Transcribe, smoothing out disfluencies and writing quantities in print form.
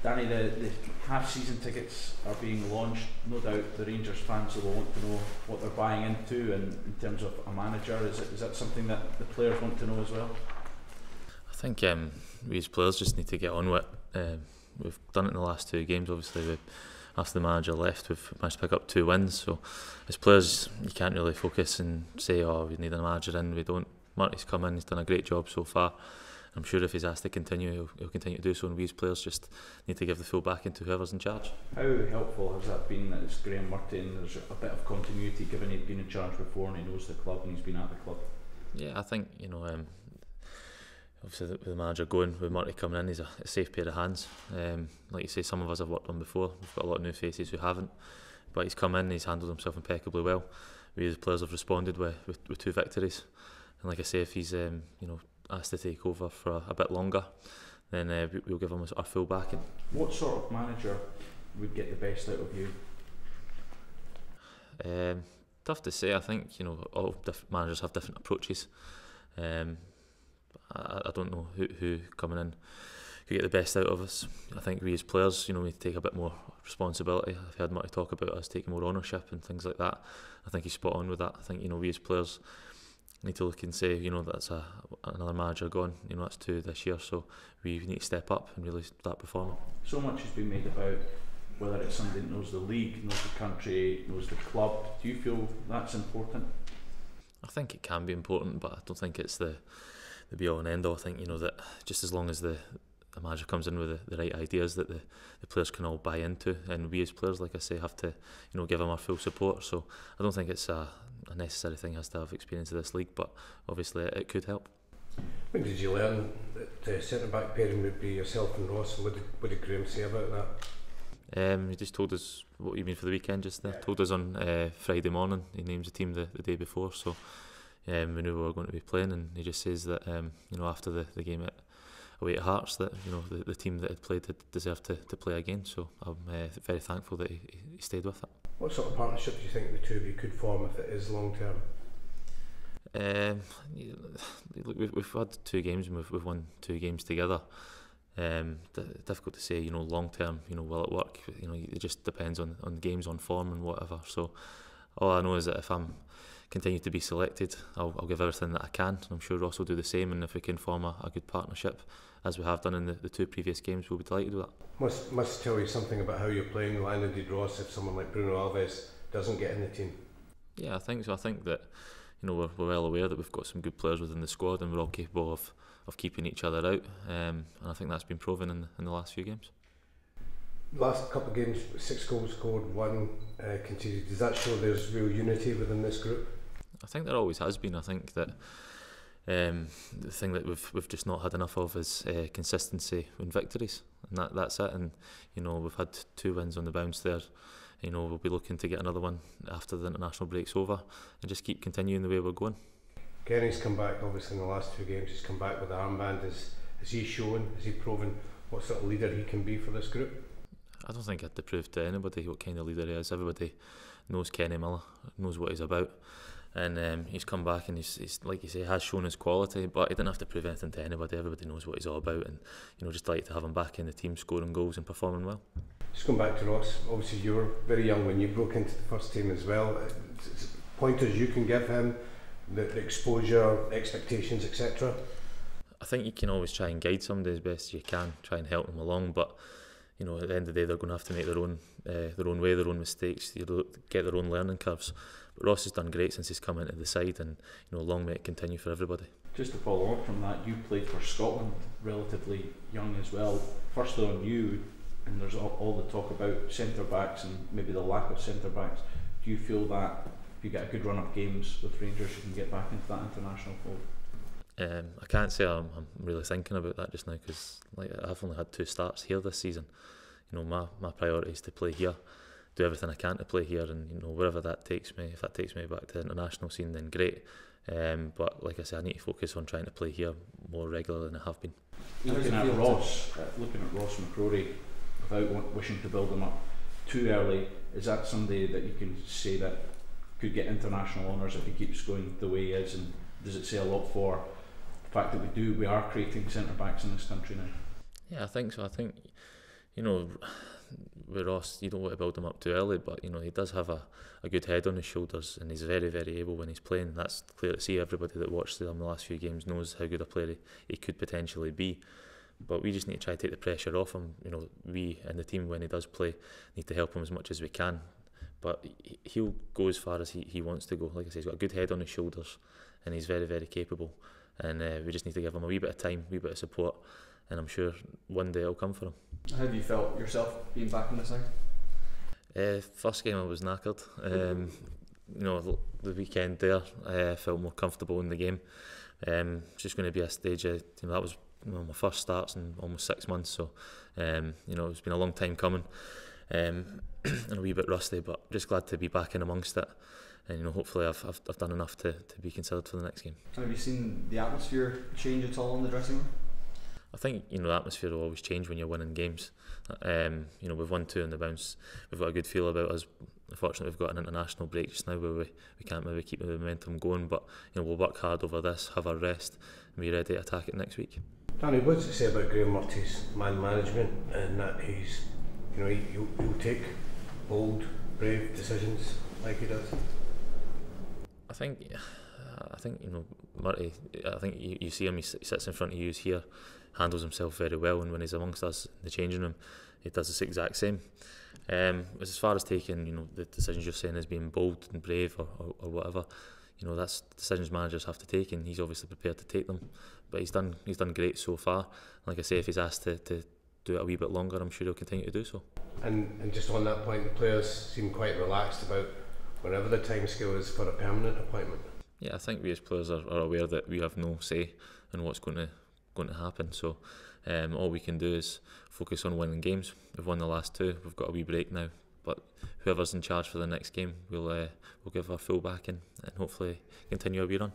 Danny, the half-season tickets are being launched. No doubt the Rangers fans will want to know what they're buying into, and in terms of a manager, is that something that the players want to know as well? I think we as players just need to get on with it. We've done it in the last 2 games. Obviously, after the manager left, we've managed to pick up 2 wins. So as players, you can't really focus and say, "Oh, we need a manager in." We don't. Marty's come in; he's done a great job so far. I'm sure if he's asked to continue, he'll continue to do so, and we as players just need to give the full backing to whoever's in charge. How helpful has that been that it's Graham Murty and there's a bit of continuity given he'd been in charge before and he knows the club and he's been at the club? Yeah, I think, obviously with the manager going, with Murty coming in, he's a safe pair of hands. Like you say, some of us have worked on before, we've got a lot of new faces who haven't, but he's come in, he's handled himself impeccably well. We as players have responded with 2 victories, and like I say, if he's asked to take over for a bit longer, then we'll give him our full backing. What sort of manager would get the best out of you? Tough to say. I think all different managers have different approaches. I don't know who coming in could get the best out of us. I think we as players, we take a bit more responsibility. I've heard Marty talk about us taking more ownership and things like that. I think he's spot on with that. I think we as players need to look and say, that's another manager gone. That's 2 this year, so we need to step up and really start performing. So much has been made about whether it's somebody that knows the league, knows the country, knows the club. Do you feel that's important? I think it can be important, but I don't think it's the be all and end all. I think that just as long as the manager comes in with the right ideas that the players can all buy into, and we as players, like I say, have to give them our full support. So I don't think it's a necessary thing has to have experience of this league, but obviously it could help. When did you learn that the centre back pairing would be yourself and Ross? What did Graham say about that? He just told us what you mean for the weekend just there. Told us on Friday morning. He names the team the day before, so we knew we were going to be playing, and he just says that after the game away at Hearts, that the team that had played had deserved to play again. So I'm very thankful that he stayed with it. What sort of partnership do you think the 2 of you could form if it is long term? Look, we've had 2 games and we've won 2 games together. Difficult to say, long term, will it work? It just depends on games, on form and whatever. So all I know is that if I'm continue to be selected, I'll give everything that I can. I'm sure Ross will do the same, and if we can form a good partnership as we have done in the 2 previous games, we'll be delighted with that. Must tell you something about how you're playing the line indeed, Ross, if someone like Bruno Alves doesn't get in the team. Yeah, I think so. I think that we're well aware that we've got some good players within the squad, and we're all capable of keeping each other out, and I think that's been proven in the last few games. Last couple of games, 6 goals scored, 1 conceded. Does that show there's real unity within this group? I think there always has been. I think that the thing that we've just not had enough of is consistency in victories, and that's it. And we've had 2 wins on the bounce there. We'll be looking to get another one after the international break's over, and just keep continuing the way we're going. Kenny's come back, obviously in the last 2 games. He's come back with the armband. Has he shown? Has he proven what sort of leader he can be for this group? I don't think I had to prove to anybody what kind of leader he is. Everybody knows Kenny Miller, knows what he's about. And he's come back and he's like you say, has shown his quality, but he didn't have to prove anything to anybody. Everybody knows what he's all about, and just like to have him back in the team, scoring goals and performing well. Just going back to Ross, obviously you were very young when you broke into the first team as well. Pointers you can give him, the exposure, expectations, etc. I think you can always try and guide somebody as best as you can, try and help them along, but at the end of the day they're going to have to make their own way, their own mistakes, get their own learning curves. But Ross has done great since he's come into the side, and long may it continue for everybody. Just to follow on from that, you played for Scotland relatively young as well. Firstly on you, and there's all the talk about centre backs and maybe the lack of centre backs. Do you feel that if you get a good run of games with Rangers, you can get back into that international fold? I can't say I'm really thinking about that just now, because I've only had 2 starts here this season. My priority is to play here, do everything I can to play here, and wherever that takes me. If that takes me back to the international scene, then great. But like I say, I need to focus on trying to play here more regularly than I have been. Looking at Ross McCrory, without wishing to build him up too early, is that somebody that you can say that could get international honours if he keeps going the way he is? And does it say a lot for the fact that we are creating centre backs in this country now? Yeah, I think so. I think You know, with Ross, you don't want to build him up too early, but you know he does have a good head on his shoulders, and he's very, very able when he's playing. That's clear to see. Everybody that watched him the last few games knows how good a player he could potentially be. But we just need to try to take the pressure off him. You know, we and the team, when he does play, need to help him as much as we can. But he'll go as far as he wants to go. Like I say, he's got a good head on his shoulders, and he's very, very capable. And we just need to give him a wee bit of time, a wee bit of support, and I'm sure one day it'll come for him. How have you felt yourself being back in the side? First game I was knackered. You know, the weekend there I felt more comfortable in the game. It's just going to be a stage. You know, that was my first starts in almost 6 months, so you know, it's been a long time coming. And a wee bit rusty, but just glad to be back in amongst it. And you know, hopefully I've done enough to be considered for the next game. Have you seen the atmosphere change at all in the dressing room? I think, you know, the atmosphere will always change when you're winning games. You know, we've won 2 in the bounce. We've got a good feel about us. Unfortunately, we've got an international break just now where we can't maybe keep the momentum going. But you know, we'll work hard over this, have our rest, and be ready to attack it next week. Danny, what does it say about Graham Murty's man management, and that he's, you know, he'll take bold, brave decisions like he does? I think you know, Murty, I think you see him, he sits in front of you, he's here, handles himself very well, and when he's amongst us in the changing room, he does the exact same. As far as taking, you know, the decisions you're saying as being bold and brave or whatever, you know, that's decisions managers have to take, and he's obviously prepared to take them. But he's done great so far. Like I say, if he's asked to do it a wee bit longer, I'm sure he'll continue to do so. And just on that point, the players seem quite relaxed about whenever the timescale is for a permanent appointment. Yeah, I think we as players are aware that we have no say in what's going to happen. So all we can do is focus on winning games. We've won the last 2. We've got a wee break now, but whoever's in charge for the next game, we'll give our full backing and hopefully continue our wee run.